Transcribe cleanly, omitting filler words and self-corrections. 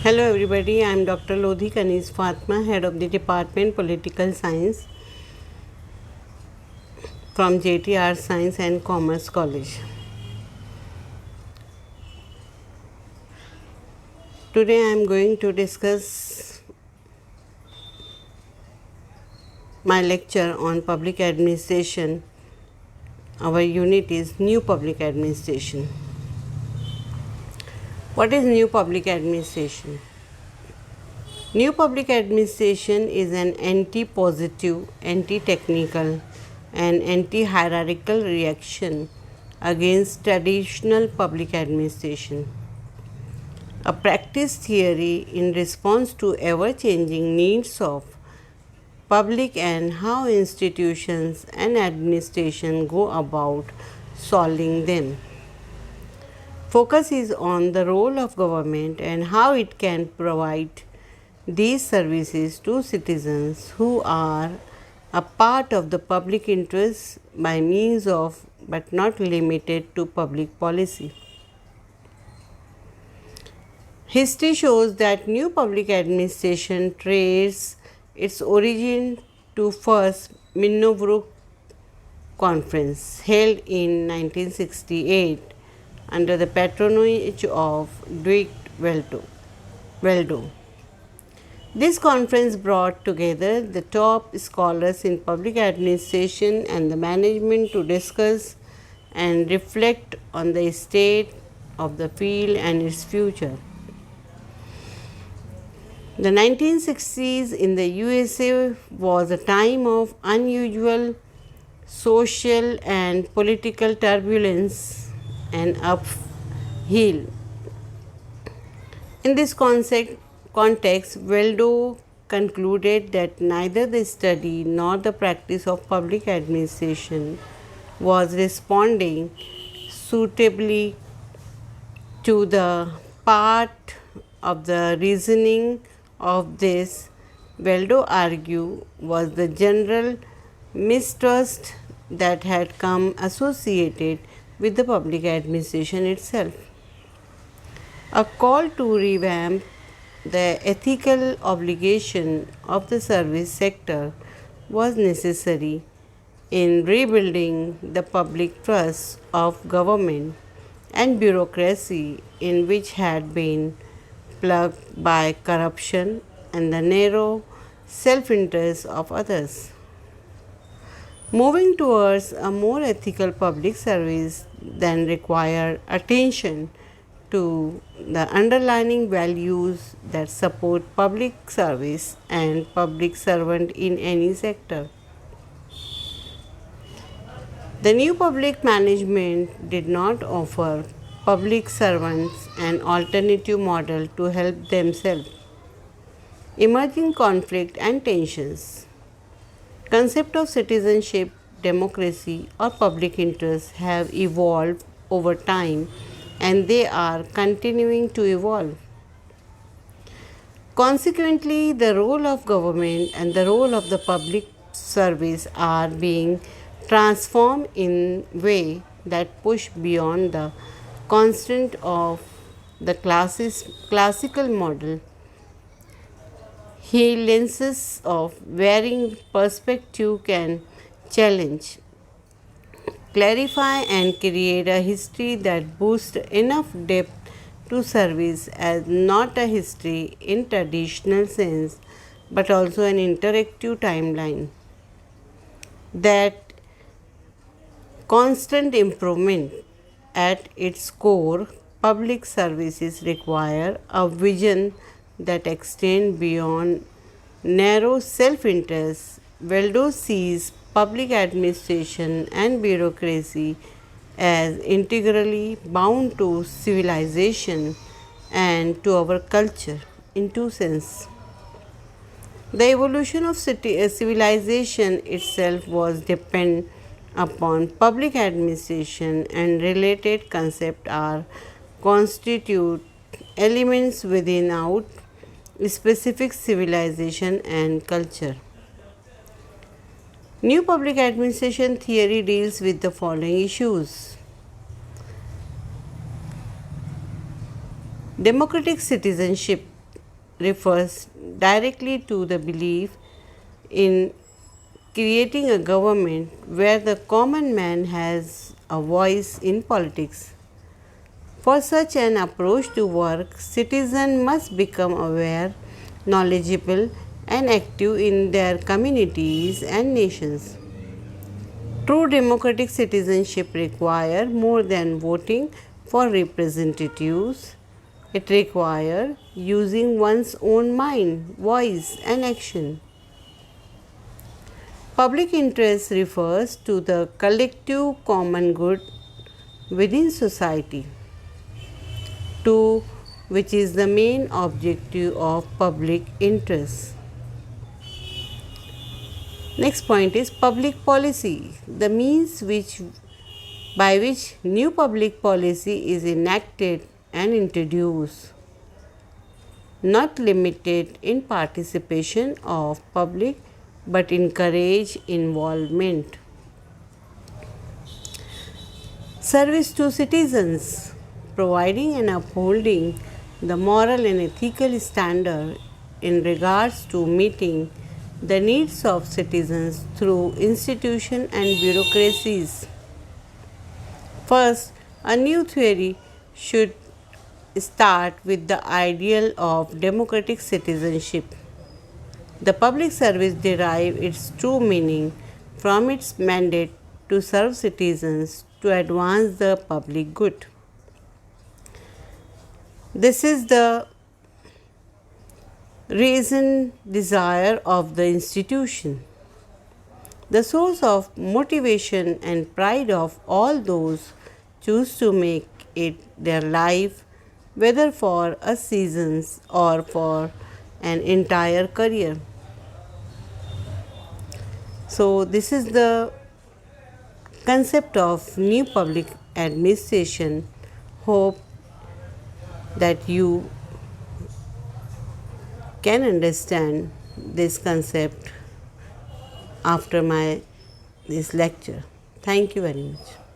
Hello everybody, I am Dr. Lodhi Kanis Fatma, Head of the Department Political Science from JTR Science and Commerce College. Today I am going to discuss my lecture on public administration. Our unit is New Public Administration. What is New Public Administration? New public administration is an anti-positive, anti-technical and anti-hierarchical reaction against traditional public administration. A practice theory in response to ever-changing needs of public and how institutions and administration go about solving them. Focus is on the role of government and how it can provide these services to citizens who are a part of the public interest by means of but not limited to public policy. History shows that new public administration traces its origin to first Minnowbrook Conference held in 1968 under the patronage of Dwight Waldo. This conference brought together the top scholars in public administration and the management to discuss and reflect on the state of the field and its future. The 1960s in the USA was a time of unusual social and political turbulence and upheaval. In this context, Waldo concluded that neither the study nor the practice of public administration was responding suitably to the part of the reasoning of this. Waldo argued was the general mistrust that had come associated with the public administration itself. A call to revamp the ethical obligation of the service sector was necessary in rebuilding the public trust of government and bureaucracy, in which had been plagued by corruption and the narrow self-interest of others. Moving towards a more ethical public service then required attention to the underlying values that support public service and public servant in any sector. The new public management did not offer public servants an alternative model to help themselves. Emerging conflict and tensions. Concept of citizenship, democracy or public interest have evolved over time and they are continuing to evolve. Consequently, the role of government and the role of the public service are being transformed in way that push beyond the constraint of the classical model. He lenses of varying perspective can challenge, clarify and create a history that boosts enough depth to service as not a history in traditional sense but also an interactive timeline. That constant improvement at its core, public services require a vision that extends beyond narrow self-interest. Waldo sees public administration and bureaucracy as integrally bound to civilization and to our culture in two senses. The evolution of civilization itself was dependent upon public administration and related concepts are constitute elements within out specific civilization and culture. New public administration theory deals with the following issues: democratic citizenship refers directly to the belief in creating a government where the common man has a voice in politics. For such an approach to work, citizens must become aware, knowledgeable, and active in their communities and nations. True democratic citizenship requires more than voting for representatives. It requires using one's own mind, voice, and action. Public interest refers to the collective common good within society, to which is the main objective of public interest. Next point is public policy, the means by which new public policy is enacted and introduced, not limited in participation of public but encourage involvement. Service to citizens, providing and upholding the moral and ethical standard in regards to meeting the needs of citizens through institutions and bureaucracies. First, a new theory should start with the ideal of democratic citizenship. The public service derives its true meaning from its mandate to serve citizens to advance the public good. This is the reason desire of the institution, the source of motivation and pride of all those choose to make it their life, whether for a season or for an entire career. So this is the concept of new public administration. Hope that you can understand this concept after this lecture. Thank you very much.